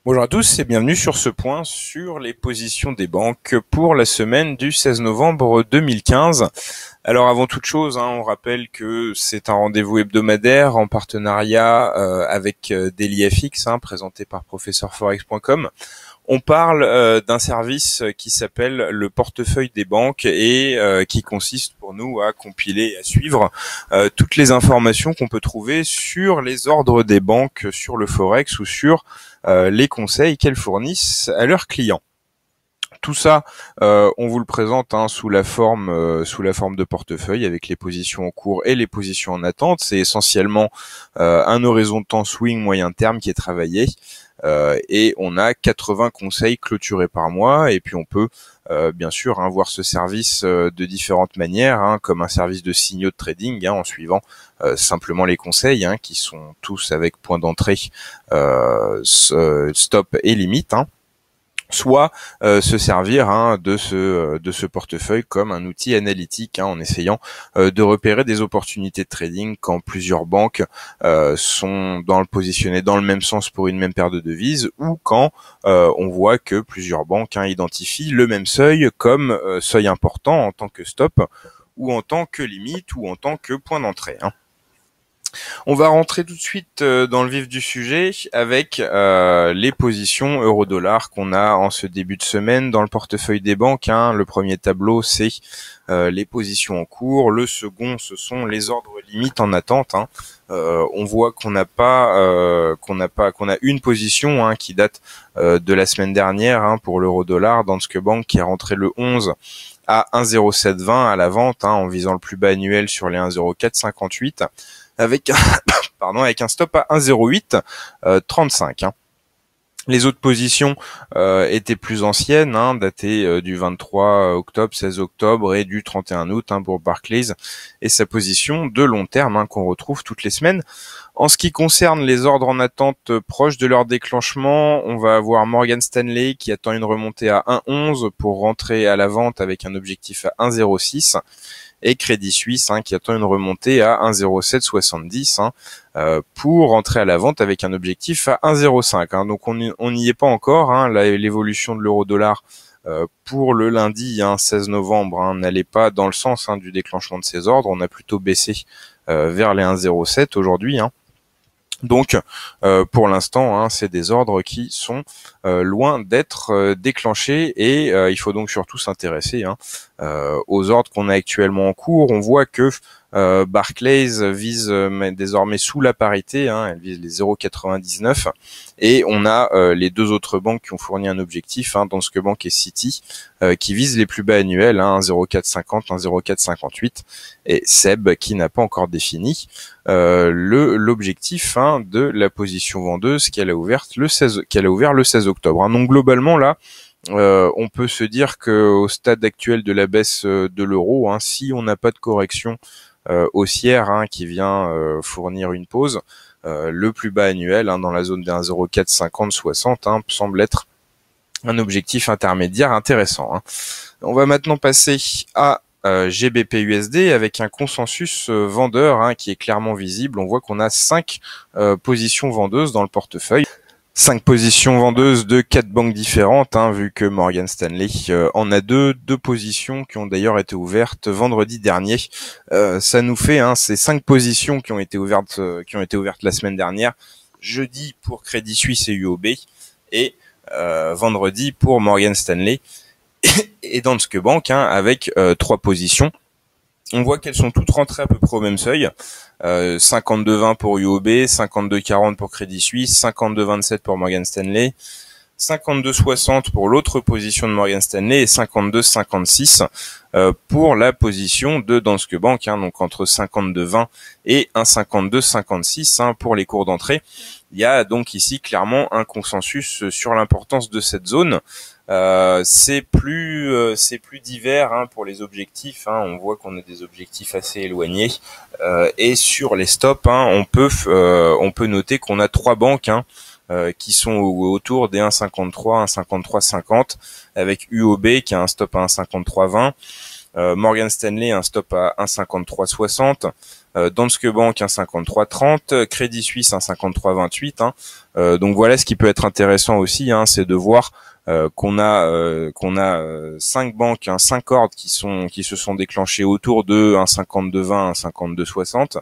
Bonjour à tous et bienvenue sur ce point sur les positions des banques pour la semaine du 16 novembre 2015. Alors avant toute chose, on rappelle que c'est un rendez-vous hebdomadaire en partenariat avec DailyFX, présenté par professeurforex.com. On parle d'un service qui s'appelle le portefeuille des banques et qui consiste pour nous à compiler et à suivre toutes les informations qu'on peut trouver sur les ordres des banques sur le Forex ou sur les conseils qu'elles fournissent à leurs clients. Tout ça, on vous le présente sous la forme de portefeuille avec les positions en cours et les positions en attente. C'est essentiellement un horizon de temps swing moyen terme qui est travaillé. Et on a 80 conseils clôturés par mois, et puis on peut bien sûr voir ce service de différentes manières, comme un service de signaux de trading, en suivant simplement les conseils, qui sont tous avec point d'entrée, stop et limite, soit se servir de ce portefeuille comme un outil analytique, en essayant de repérer des opportunités de trading quand plusieurs banques sont positionnées dans le même sens pour une même paire de devises, ou quand on voit que plusieurs banques identifient le même seuil comme seuil important en tant que stop, ou en tant que limite, ou en tant que point d'entrée. On va rentrer tout de suite dans le vif du sujet avec les positions euro-dollar qu'on a en ce début de semaine dans le portefeuille des banques. Le premier tableau, c'est les positions en cours. Le second, ce sont les ordres limites en attente. On voit qu'on a une position qui date de la semaine dernière pour l'euro-dollar. Danske Bank qui est rentré le 11 à 1,0720 à la vente, en visant le plus bas annuel sur les 1,0458. Avec un stop à 1,0835. Les autres positions étaient plus anciennes, datées du 23 octobre, 16 octobre et du 31 août pour Barclays et sa position de long terme qu'on retrouve toutes les semaines. En ce qui concerne les ordres en attente proches de leur déclenchement, on va avoir Morgan Stanley qui attend une remontée à 1,11 pour rentrer à la vente avec un objectif à 1,06. Et Crédit Suisse qui attend une remontée à 1,0770 pour rentrer à la vente avec un objectif à 1,05. Donc on n'y est pas encore. L'évolution de l'euro-dollar pour le lundi 16 novembre n'allait pas dans le sens du déclenchement de ces ordres. On a plutôt baissé vers les 1,07 aujourd'hui. Donc, pour l'instant, c'est des ordres qui sont loin d'être déclenchés, et il faut donc surtout s'intéresser aux ordres qu'on a actuellement en cours. On voit que Barclays vise désormais sous la parité, elle vise les 0,99, et on a les deux autres banques qui ont fourni un objectif, Danske Bank et Citi, qui visent les plus bas annuels, 1,0450, 1,0458, et SEB qui n'a pas encore défini l'objectif de la position vendeuse qu'elle a ouvert le 16 octobre. Donc globalement là, on peut se dire que au stade actuel de la baisse de l'euro, si on n'a pas de correction haussière qui vient fournir une pause, le plus bas annuel dans la zone des 1,0450-60 semble être un objectif intermédiaire intéressant. On va maintenant passer à GBP/USD avec un consensus vendeur qui est clairement visible. On voit qu'on a 5 positions vendeuses dans le portefeuille. 5 positions vendeuses de 4 banques différentes, vu que Morgan Stanley en a deux positions qui ont d'ailleurs été ouvertes vendredi dernier. Ça nous fait ces 5 positions qui ont été ouvertes la semaine dernière, jeudi pour Crédit Suisse et UOB, et vendredi pour Morgan Stanley et Danske Bank, avec 3 positions. On voit qu'elles sont toutes rentrées à peu près au même seuil. 52,20 pour UOB, 52,40 pour Crédit Suisse, 52,27 pour Morgan Stanley, 52,60 pour l'autre position de Morgan Stanley et 52,56 pour la position de Danske Bank, donc entre 52,20 et 1,52,56 pour les cours d'entrée. Il y a donc ici clairement un consensus sur l'importance de cette zone. C'est plus divers pour les objectifs. On voit qu'on a des objectifs assez éloignés, et sur les stops, on peut noter qu'on a 3 banques qui sont autour des 1,53, 1,53,50, avec UOB qui a un stop à 1,53,20, Morgan Stanley un stop à 1,5360, Danske Bank 1,5330, Crédit Suisse 1,5328. Donc voilà, ce qui peut être intéressant aussi, c'est de voir qu'on a 5 banques, 5 ordres qui se sont déclenchés autour de 1,5220, 1,5260.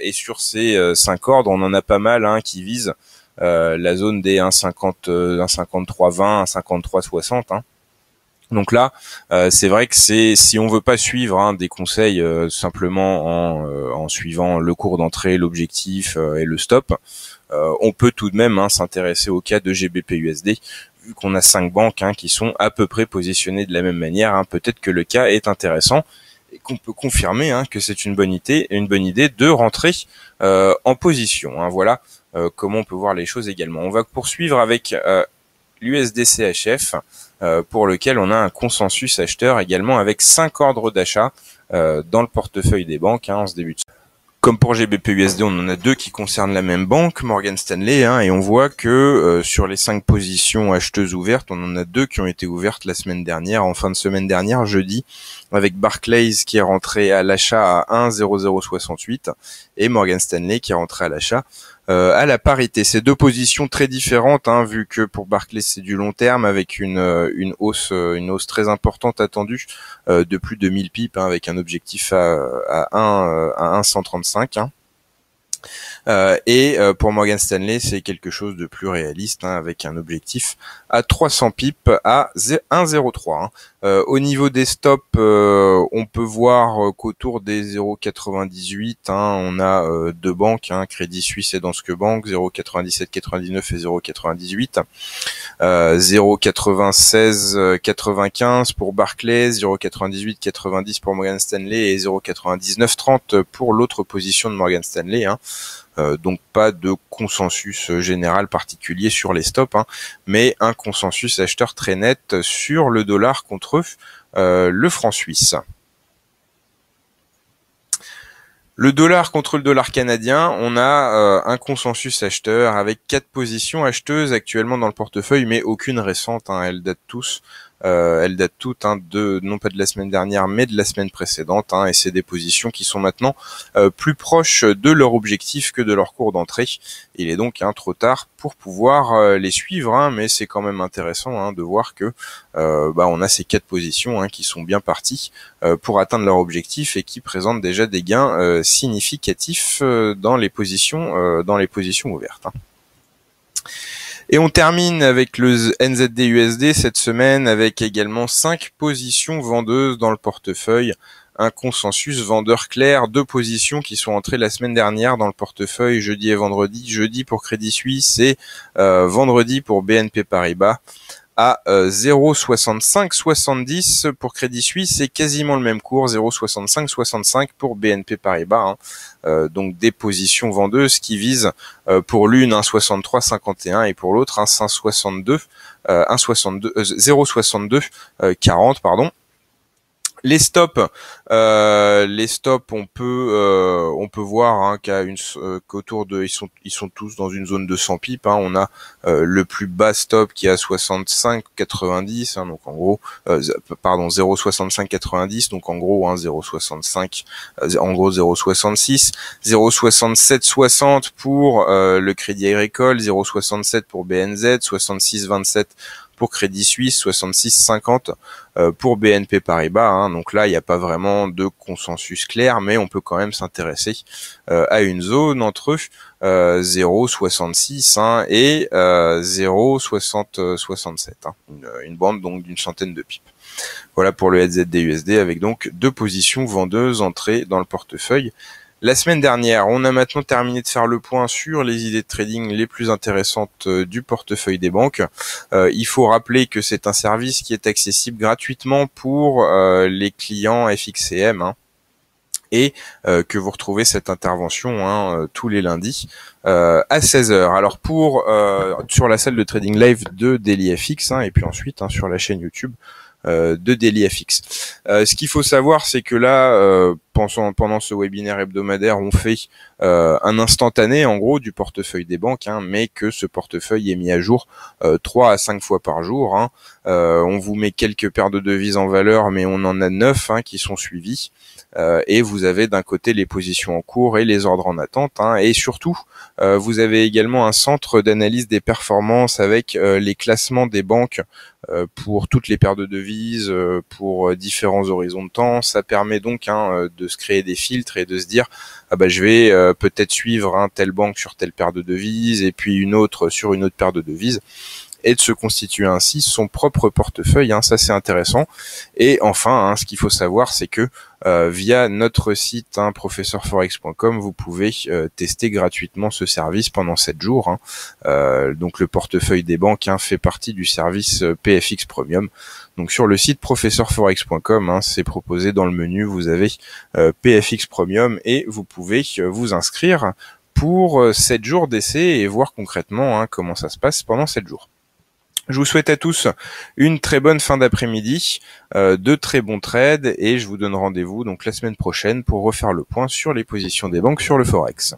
Et sur ces 5 ordres, on en a pas mal qui visent la zone des 1,5320, 1,5360. Donc là, c'est vrai que si on veut pas suivre des conseils simplement en suivant le cours d'entrée, l'objectif et le stop, on peut tout de même s'intéresser au cas de GBP/USD, vu qu'on a 5 banques qui sont à peu près positionnées de la même manière. Peut-être que le cas est intéressant et qu'on peut confirmer que c'est une bonne idée de rentrer en position. Voilà comment on peut voir les choses également. On va poursuivre avec l'USD/CHF, pour lequel on a un consensus acheteur également avec 5 ordres d'achat dans le portefeuille des banques en ce début de semaine. Comme pour GBP/USD, on en a 2 qui concernent la même banque, Morgan Stanley, et on voit que sur les 5 positions acheteuses ouvertes, on en a 2 qui ont été ouvertes la semaine dernière, en fin de semaine dernière, jeudi, avec Barclays qui est rentré à l'achat à 1,0068 et Morgan Stanley qui est rentré à l'achat à la parité. Ces 2 positions très différentes, vu que pour Barclays c'est du long terme avec une hausse très importante attendue de plus de 1000 pips, avec un objectif à 1,135. Et pour Morgan Stanley, c'est quelque chose de plus réaliste, avec un objectif à 300 pips à 1,03. Au niveau des stops, on peut voir qu'autour des 0,98, on a 2 banques, Crédit Suisse et Danske Bank, 0,97,99 et 0,98. 0,96,95 pour Barclays, 0,98,90 pour Morgan Stanley et 0,99,30 pour l'autre position de Morgan Stanley. Donc pas de consensus général particulier sur les stops, mais un consensus acheteur très net sur le dollar contre le franc suisse. Le dollar contre le dollar canadien, on a un consensus acheteur avec 4 positions acheteuses actuellement dans le portefeuille, mais aucune récente. Elles datent toutes non pas de la semaine dernière, mais de la semaine précédente. Et c'est des positions qui sont maintenant plus proches de leur objectif que de leur cours d'entrée. Il est donc trop tard pour pouvoir les suivre, mais c'est quand même intéressant de voir que on a ces 4 positions qui sont bien parties pour atteindre leur objectif et qui présentent déjà des gains significatifs dans les positions ouvertes. Et on termine avec le NZD/USD cette semaine avec également 5 positions vendeuses dans le portefeuille. Un consensus vendeur clair, 2 positions qui sont entrées la semaine dernière dans le portefeuille jeudi et vendredi. Jeudi pour Crédit Suisse et vendredi pour BNP Paribas à 0,6570 pour Crédit Suisse, c'est quasiment le même cours, 0,6565 pour BNP Paribas. Donc des positions vendeuses qui visent pour l'une 1,6351 et pour l'autre 0,6240 pardon. Les stops, on peut voir qu'autour de, ils sont tous dans une zone de 100 pips. On a le plus bas stop qui est à 65,90, donc en gros, 0,6590, donc en gros 0,65, en gros 0,66, 0,6760 pour le Crédit Agricole, 0,67 pour BNZ, 66,27 pour Crédit Suisse, 66,50 pour BNP Paribas. Donc là, il n'y a pas vraiment de consensus clair, mais on peut quand même s'intéresser à une zone entre 0,66 et 0,67. Une bande donc d'une centaine de pips. Voilà pour le NZD/USD avec donc 2 positions vendeuses entrées dans le portefeuille. La semaine dernière, on a maintenant terminé de faire le point sur les idées de trading les plus intéressantes du portefeuille des banques. Il faut rappeler que c'est un service qui est accessible gratuitement pour les clients FXCM et que vous retrouvez cette intervention tous les lundis à 16h. Alors sur la salle de trading live de DailyFX et puis ensuite sur la chaîne YouTube de DailyFX. Ce qu'il faut savoir, c'est que là, pendant ce webinaire hebdomadaire, on fait un instantané en gros du portefeuille des banques, mais que ce portefeuille est mis à jour 3 à 5 fois par jour. On vous met quelques paires de devises en valeur, mais on en a 9 qui sont suivies. Et vous avez d'un côté les positions en cours et les ordres en attente, et surtout vous avez également un centre d'analyse des performances avec les classements des banques pour toutes les paires de devises, pour différents horizons de temps. Ça permet donc de se créer des filtres et de se dire je vais peut-être suivre telle banque sur telle paire de devises et puis une autre sur une autre paire de devises, et de se constituer ainsi son propre portefeuille. Ça c'est intéressant. Et enfin, ce qu'il faut savoir, c'est que via notre site professeurforex.com, vous pouvez tester gratuitement ce service pendant 7 jours. Donc le portefeuille des banques fait partie du service PFX Premium. Donc sur le site professeurforex.com, c'est proposé dans le menu, vous avez PFX Premium et vous pouvez vous inscrire pour 7 jours d'essai et voir concrètement comment ça se passe pendant 7 jours. Je vous souhaite à tous une très bonne fin d'après-midi, de très bons trades, et je vous donne rendez-vous donc la semaine prochaine pour refaire le point sur les positions des banques sur le Forex.